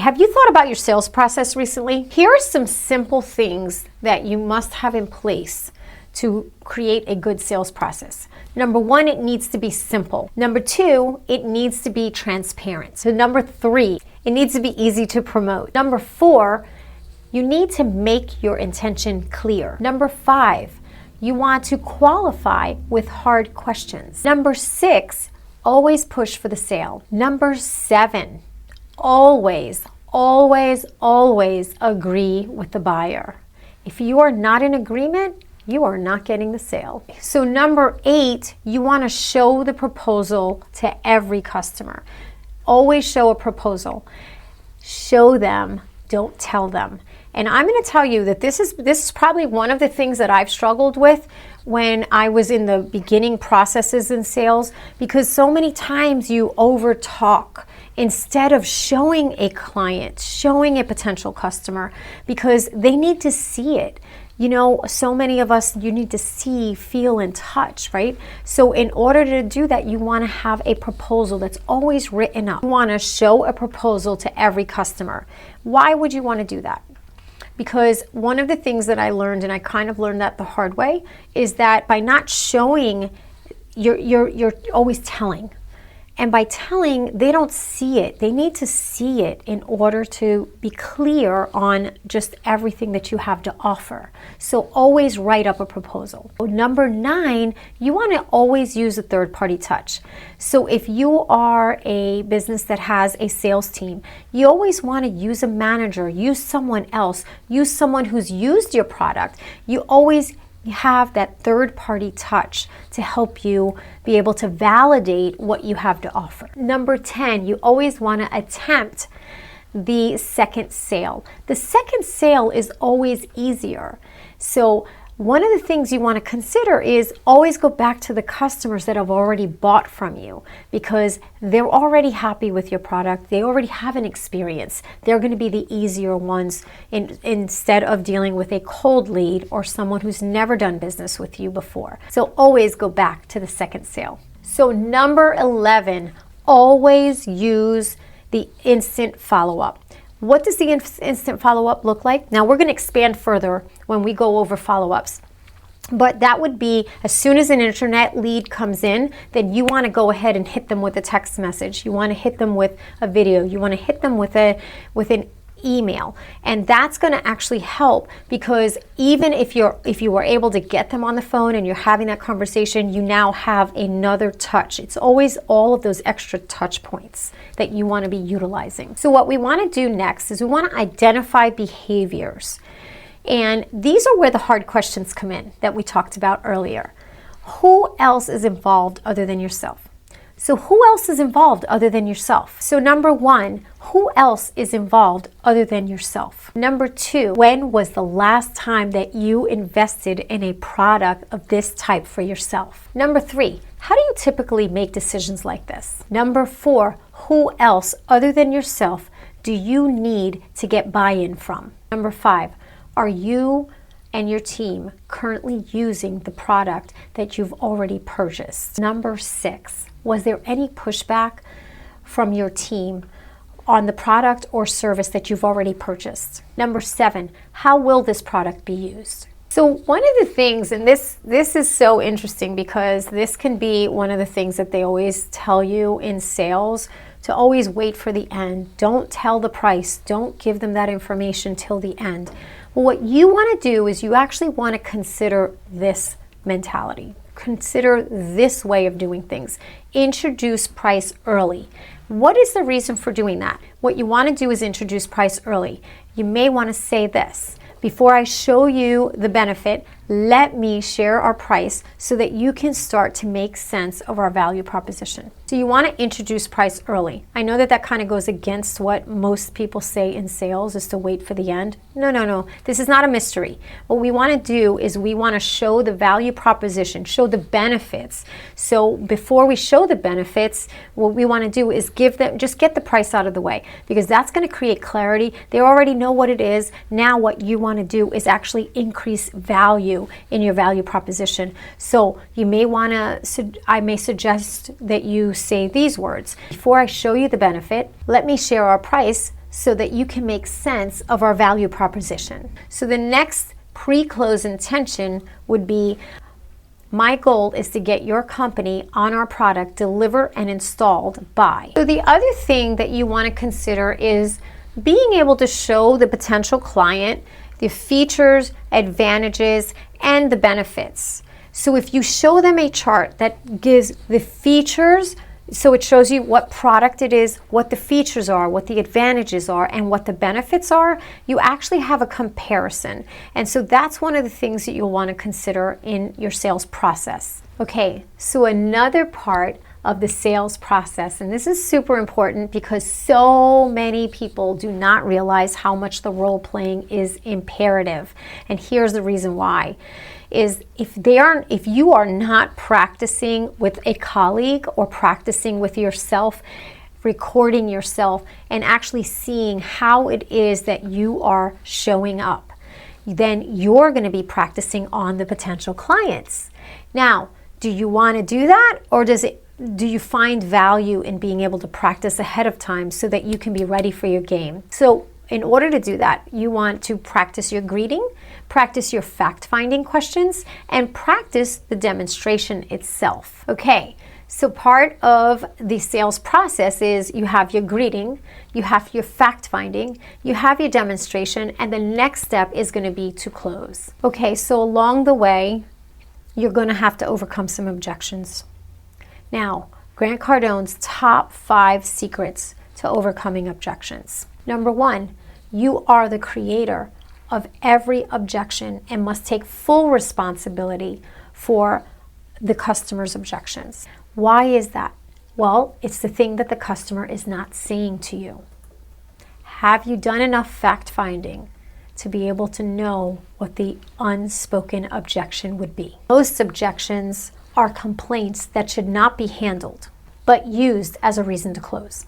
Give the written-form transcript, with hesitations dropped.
Have you thought about your sales process recently? Here are some simple things that you must have in place to create a good sales process. Number one, it needs to be simple. Number two, it needs to be transparent. So number three, it needs to be easy to promote. Number four, you need to make your intention clear. Number five, you want to qualify with hard questions. Number six, always push for the sale. Number seven, always agree with the buyer. If you are not in agreement, you are not getting the sale. So number eight, you want to show the proposal to every customer. Always show a proposal. Show them, don't tell them. And I'm going to tell you that this is probably one of the things that I've struggled with when I was in the beginning processes in sales, because so many times you over talk instead of showing a client, showing a potential customer, because they need to see it. You know, so many of us, you need to see, feel, and touch, right? So in order to do that, you want to have a proposal that's always written up. You want to show a proposal to every customer. Why would you want to do that? Because one of the things that I learned, and I kind of learned that the hard way, is that by not showing, you're always telling. And by telling, they don't see it. They need to see it in order to be clear on just everything that you have to offer. So always write up a proposal. Number nine, you want to always use a third-party touch. So if you are a business that has a sales team, you always want to use a manager, use someone else, use someone who's used your product. You always have that third-party touch to help you be able to validate what you have to offer. Number 10, you always want to attempt the second sale. The second sale is always easier. So one of the things you want to consider is always go back to the customers that have already bought from you, because they're already happy with your product. They already have an experience. They're going to be the easier ones instead of dealing with a cold lead or someone who's never done business with you before. So always go back to the second sale. So number 11, always use the instant follow-up. What does the instant follow-up look like? Now, we're going to expand further when we go over follow-ups. But that would be as soon as an internet lead comes in, then you want to go ahead and hit them with a text message. You want to hit them with a video. You want to hit them with an email. And that's going to actually help, because even if you were able to get them on the phone and you're having that conversation, you now have another touch. It's always all of those extra touch points that you want to be utilizing. So what we want to do next is we want to identify behaviors. And these are where the hard questions come in that we talked about earlier. Who else is involved other than yourself? So who else is involved other than yourself? So number one, who else is involved other than yourself? Number two, when was the last time that you invested in a product of this type for yourself? Number three, how do you typically make decisions like this? Number four, who else other than yourself do you need to get buy-in from? Number five, are you and your team currently using the product that you've already purchased? Number six, was there any pushback from your team on the product or service that you've already purchased? Number seven, how will this product be used? So one of the things, and this is so interesting, because this can be one of the things that they always tell you in sales, to always wait for the end. Don't tell the price. Don't give them that information till the end. Well, what you want to do is you actually want to consider this mentality. Consider this way of doing things. Introduce price early. What is the reason for doing that? What you want to do is introduce price early. You may want to say this: before I show you the benefit, let me share our price so that you can start to make sense of our value proposition. So you want to introduce price early. I know that kind of goes against what most people say in sales, is to wait for the end. No. This is not a mystery. What we want to do is we want to show the value proposition, show the benefits. So before we show the benefits, what we want to do is just get the price out of the way, because that's going to create clarity. They already know what it is. Now what you want to do is actually increase value in your value proposition. So you may want to, I may suggest that you say these words: before I show you the benefit, let me share our price so that you can make sense of our value proposition. So the next pre-close intention would be, my goal is to get your company on our product delivered and installed by. So the other thing that you want to consider is being able to show the potential client the features, advantages, and the benefits. So if you show them a chart that gives the features, so it shows you what product it is, what the features are, what the advantages are, and what the benefits are, you actually have a comparison. And so that's one of the things that you'll want to consider in your sales process. Okay, so another part of the sales process, and this is super important because so many people do not realize how much the role playing is imperative. And here's the reason why. Is if you are not practicing with a colleague or practicing with yourself, recording yourself and actually seeing how it is that you are showing up, then you're going to be practicing on the potential clients. Now, do you want to do that, or do you find value in being able to practice ahead of time so that you can be ready for your game? So in order to do that, you want to practice your greeting, practice your fact-finding questions, and practice the demonstration itself. Okay, so part of the sales process is you have your greeting, you have your fact-finding, you have your demonstration, and the next step is going to be to close. Okay, so along the way, you're going to have to overcome some objections. Now, Grant Cardone's top 5 secrets to overcoming objections. Number 1, you are the creator of every objection and must take full responsibility for the customer's objections. Why is that? Well, it's the thing that the customer is not saying to you. Have you done enough fact-finding to be able to know what the unspoken objection would be? Most objections are complaints that should not be handled, but used as a reason to close.